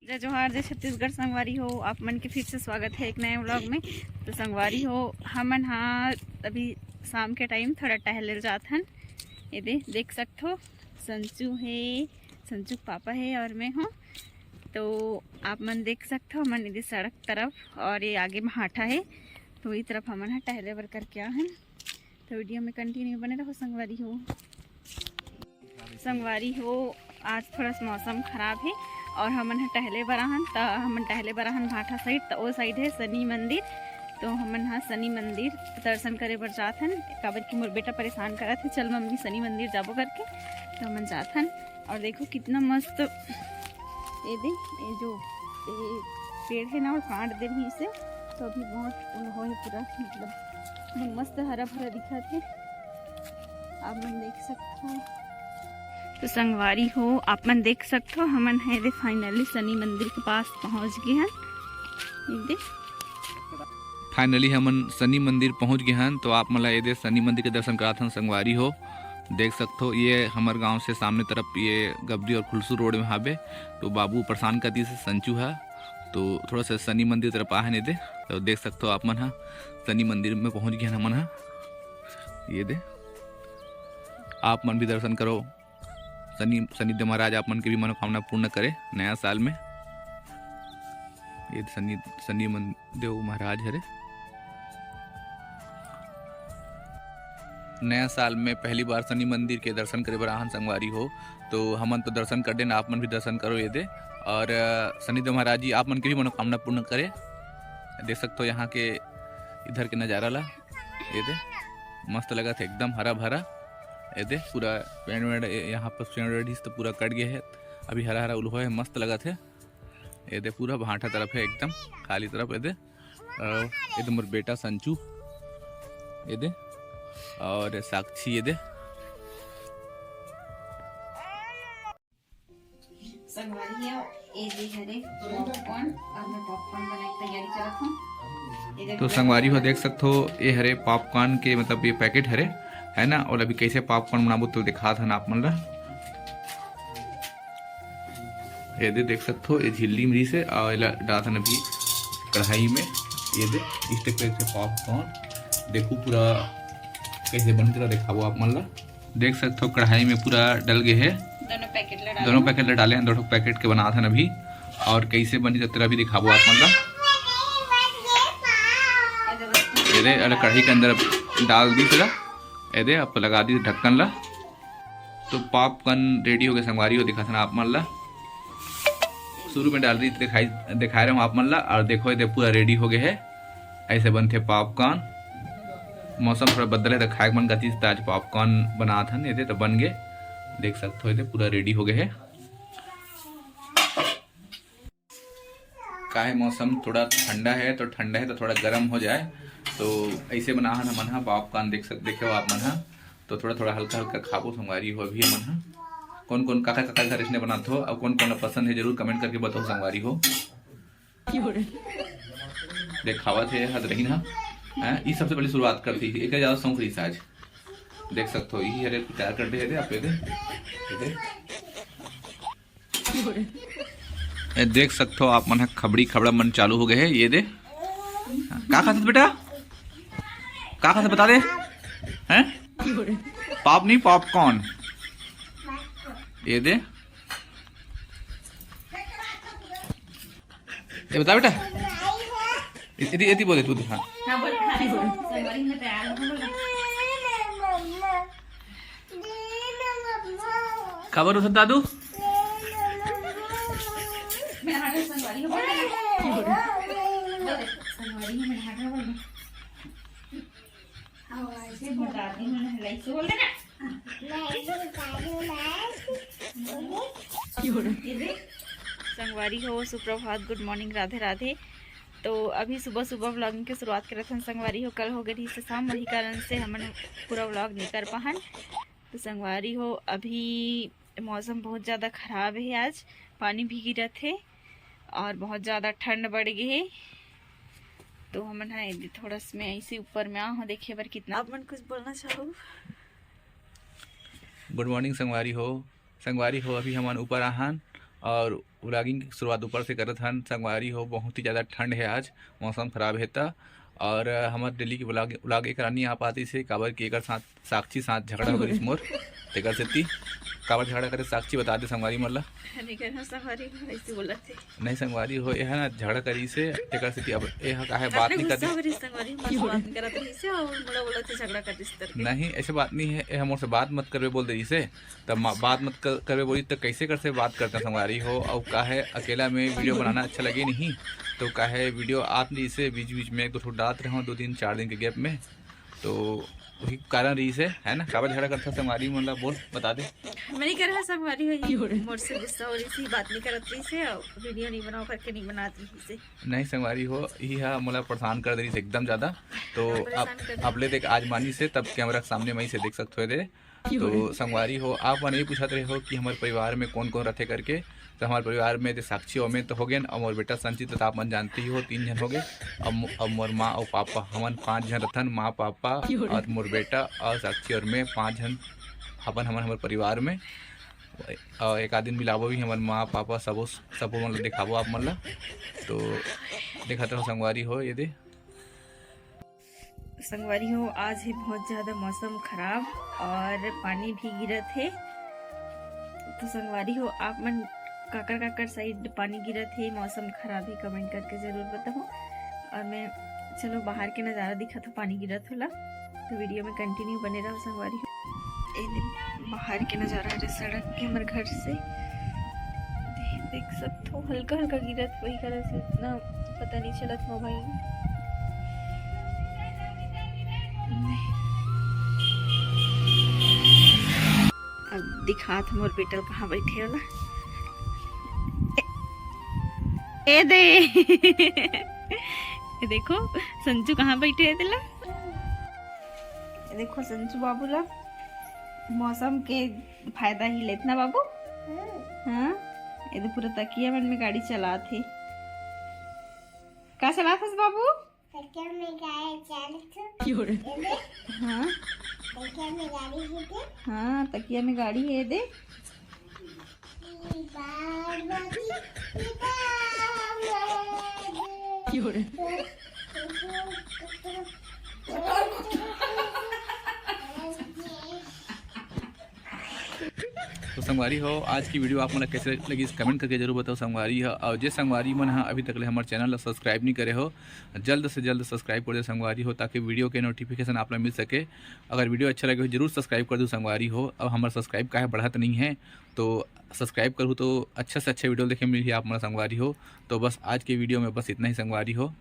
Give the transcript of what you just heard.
जय जोहार, जय छत्तीसगढ़। संगवारी हो, आप मन के फिर से स्वागत है एक नए व्लॉग में। तो संगवारी हो, हमन हाँ अभी शाम के टाइम थोड़ा टहले जात हन। ये देख सकते हो, संचू है, संचू पापा है और मैं हूँ। तो आप मन देख सकते हो, हमन इधर सड़क तरफ और ये आगे में हाटा है, तो वही तरफ हमन हाँ टहले बर कर क्या है। तो वीडियो में कंटिन्यू बने रहो संगवारी हो। संगवारी हो, आज थोड़ा सा मौसम खराब है और हमन टहले बराहन, तो हमन टहले बराहन भाटा साइड, तो वो साइड है शनि मंदिर। तो हमन हाँ शनि मंदिर दर्शन करे बर जात हन। काबर की मोर बेटा परेशान करत है, चल मम्मी शनि मंदिर जाबो करके। तो हमन जात हन और देखो कितना मस्त ये जो पेड़ है ना, और काट दे भी इसे, तो अभी बहुत हो है पूरा, मतलब मस्त हरा भरा दिखत है। आप मन देख सकते हो। तो संगवारी हो, आप मन देख सकते हो, हमन है दे फाइनली शनि मंदिर के पास पहुंच गए हैं। फाइनली हमन शनि मंदिर पहुंच गए हैं। तो आप मला ये शनि मंदिर के दर्शन करात हन। संगवारी हो, देख सकते हो, ये हमार गांव से सामने तरफ ये गबरी और खुलसू रोड में हावे। तो बाबू परेशान कर दी से संचू है, तो थोड़ा सा शनि मंदिर तरफ आ है। तो देख सकते हो आप मन हाँ शनि मंदिर में पहुंच गए हमन हाँ। ये दे आप मन भी दर्शन करो। शनिदेव महाराज आप मन के भी मनोकामना पूर्ण करे नया साल में। ये शनि देव महाराज हरे। नया साल में पहली बार शनि मंदिर के दर्शन करे बर आहन संगवारी हो। तो हमन तो दर्शन कर देना, आप मन भी दर्शन करो ये दे। और शनिदेव महाराज जी आप मन के भी मनोकामना पूर्ण करे। देख सकते हो यहाँ के इधर के नज़ारा ला, ये दे मस्त लगा था, एकदम हरा भरा। ये दे पूरा पेड़ वेड़ यहाँ पर पेड़ तो पूरा कट गया है, अभी हरा हरा उल्हो है, मस्त लगा थे। ये दे पूरा भाटा तरफ है, एकदम खाली तरफ। ये दे मोर बेटा संचू, ये दे और साक्षी, ये दे संगवारी है, ये दे हरे पॉपकॉर्न, और मैं पॉपकॉर्न बनाने की तैयारी करत हूं। तो संगवारी हो देख सकते हो, ये हरे पॉपकॉर्न के मतलब ये पैकेट हरे है ना। और अभी कैसे पॉपकॉर्न बनाबो तो दिखा था ना आप मन ला। ये दे देख सकते हो, ये झिल्ली मरी से और डाला था अभी कढ़ाई में। ये दे इस टाइप से पॉपकॉर्न देखो पूरा कैसे बन रहा, दिखाओ आप मन ला। देख सकते हो कढ़ाई में पूरा डल गए है, दोनों पैकेट डाले हैं, दोनों पैकेट के बना था अभी। और कैसे बनी तेरा भी दिखाओ आप मन ला। ये दे अरे कढ़ाई के अंदर डाल दी तेरा, ये दे आप लगा दी ढक्कन ला। तो पॉपकॉर्न रेडी हो गए संगवारी हो, दिखा था ना आप मन ला। शुरू में डाल दी दिखा रहा हूँ आप मन ला। और देखो ये पूरा रेडी हो गए है, ऐसे बनते पॉपकॉर्न। मौसम थोड़ा बदल है तो खाए मन करती, तो आज पॉपकॉर्न बना था ये तो बन गए। देख सकते हो ये पूरा रेडी हो गए है। काहे मौसम थोड़ा ठंडा है, तो ठंडा है तो थोड़ा गर्म हो जाए, तो ऐसे बना है मन हा पॉपकॉर्न। देखे हो आप मन हा, तो थोड़ा थोड़ा हल्का हल्का खाबो संगवारी हो अभी मन हा। कौन कौन काका काका घर इसने बनाते हो और कौन कौन पसंद है जरूर कमेंट करके बताओ संगवारी हो। देख खावा थे हद रही ना, ये सबसे पहले शुरुआत करती थी, एक ज्यादा शौक रही आज। देख सकते हो यही हरे तैयार कर दे आप। ये देख सकते हो आप मन खबड़ा मन चालू हो गए है। ये दे का खाते बेटा, का खाते बता दे हैं। पॉप नहीं पॉपकॉर्न। ये दे ये बता बेटा, इति बोले तू दिखा। खबर हो सकता दादू संगवारी हो, सुप्रभात, गुड मॉर्निंग, राधे राधे। तो अभी सुबह सुबह व्लॉगिंग की शुरुआत कर रहे थे संगवारी हो। कल हो गई थी से शाम, वही कारण से हमने पूरा व्लॉग नहीं कर पाहन। तो संगवारी हो, अभी मौसम बहुत ज़्यादा ख़राब है, आज पानी भी गिरा थे और बहुत ज़्यादा ठंड बढ़ गई है। तो हमन है थोड़ा इसमें ऐसे ऊपर में आ देखे बार कितना। आप मन कुछ बोलना चाहो? गुड मॉर्निंग संगवारी हो। अभी हम ऊपर आहन और व्लॉगिंग की शुरुआत ऊपर से करत हन। संगवारी हो बहुत ही ज़्यादा ठंड है, आज मौसम खराब है त और हमार डेली की व्लॉग एक रानी आप आती से काबर की एकर साथ साक्षी साथ झगड़ा हो गई मोर तेकर सेती काबर झगड़ा करे साक्षी बता दे संगवारी मन ला। नहीं संगवारी हो यह ना झगड़ा करी से तेकर सेती अब यह काहे बात नहीं कर नहीं ऐसे बात नहीं है, यह मोर से बात मत करवे बोल दे से तब बात मत करवे बोली तो कैसे कर से बात करते संगवारी हो। और काहे अकेला में वीडियो बनाना अच्छा लगे नहीं तो काहे वीडियो आप नहीं से बीच बीच में एक दो डालते रहो 2-3-4 दिन के गैप में, तो वही कारण रही से है ना। काबर झगड़ा करता संगवारी मतलब बोल बता दे। मैं नहीं कर रहा संगवारी हो मोर से गुस्सा हो रही थी, बात नहीं करत रही से और वीडियो नहीं बनाओ करके नहीं बनाती रही से। नहीं संगवारी हो यह मतलब परेशान कर रही से एकदम ज़्यादा। तो अब ले देख आज मानी से तब कैमरा के सामने वहीं से देख सकते हो दे। तो संगवारी हो आप मन ये पूछते रहे हो कि हमारे परिवार में कौन कौन रहते करके, तो हमारे परिवार में तो साक्षी में तो हो गए और मोर बेटा संचित तो आप मन जानते ही हो 3 जन हो गए। अब मोर माँ और पापा हमन 5 जन रहन, माँ पापा और मोर बेटा और साक्षी और मैं 5 जन अपन हमारे परिवार में। और एक आदमी मिलाबो भी हमारे माँ पापा सबो मतलब दिखाबो आप मन ला। तो देखते हो संगवारी हो ये दे संगवारी हो आज है बहुत ज़्यादा मौसम खराब और पानी भी गिरत है। तो संगवारी हो आप मन काकर साइड पानी गिरत है, मौसम खराब है, कमेंट करके ज़रूर बताओ। और मैं चलो बाहर के नज़ारा दिखा था पानी गिरत होला, तो वीडियो में कंटिन्यू बने रहो संगवारी हो। बाहर के नज़ारा है सड़क के हमारे घर से देख सकते हो, हल्का हल्का गिरत वही कारण से इतना पता नहीं चलत मोबाइल में। अब दिखात मोर बेटा कहाँ बैठे होला। ए दे ये देखो संजू कहाँ बैठे है दिला। देखो संजू बाबू ला मौसम के फायदा ही लेत ना बाबू। हाँ ये तो पूरा तकिया मन में गाड़ी चला थे। का चला था बाबू? तकिया में गाड़ी हाँ तकिया में गाड़ी है दे। हाँ तकिया में गाड़ी है दे। तो संगवारी हो आज की वीडियो आप मन कैसे लगी कमेंट करके जरूर बताओ संगवारी हो। और जो संगवारी मन अभी तक हमारे चैनल सब्सक्राइब नहीं करे हो जल्द से जल्द सब्सक्राइब कर दो संगवारी हो, ताकि वीडियो के नोटिफिकेशन आप मिल सके। अगर वीडियो अच्छा लगे हो जरूर सब्सक्राइब कर दो संगवारी हो। अब हमारा सब्सक्राइब काहे बढ़त नहीं है तो सब्सक्राइब करूँ तो अच्छा से अच्छा वीडियो देखे मिली आप हमारा संगवारी हो। तो बस आज की वीडियो में बस इतना ही संगवारी हो।